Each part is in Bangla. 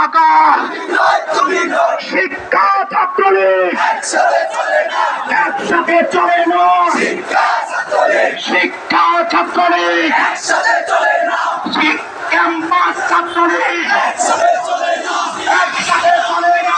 রাজাকার শিক্ষা ছাত্রলীগ একসাথে চলে না, শিক্ষা ছাত্রলীগ ক্যাম্পাস ছাত্রলীগ একসাথে চলে না।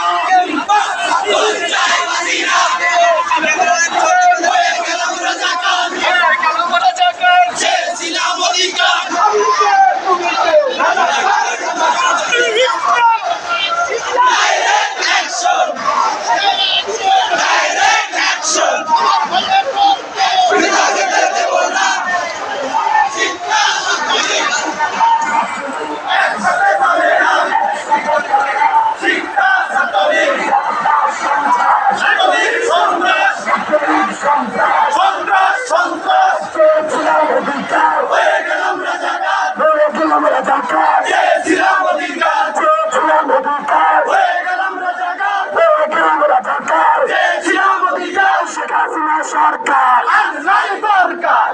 সরকার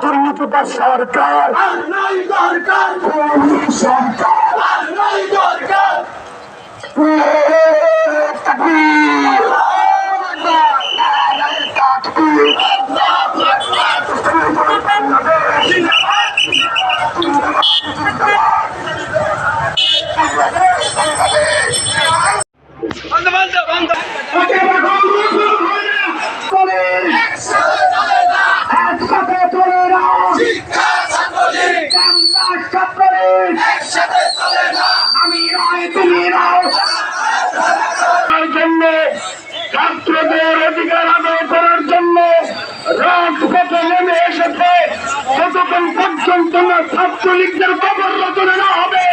দুর্নীতিবাজ সরকার সরকার ছাত্রদের অধিকার আদায় করার জন্য রাজপথে নেমে এসেছে। যতক্ষণ পর্যন্ত না ছাত্রলীগদের কবর রচনা না হবে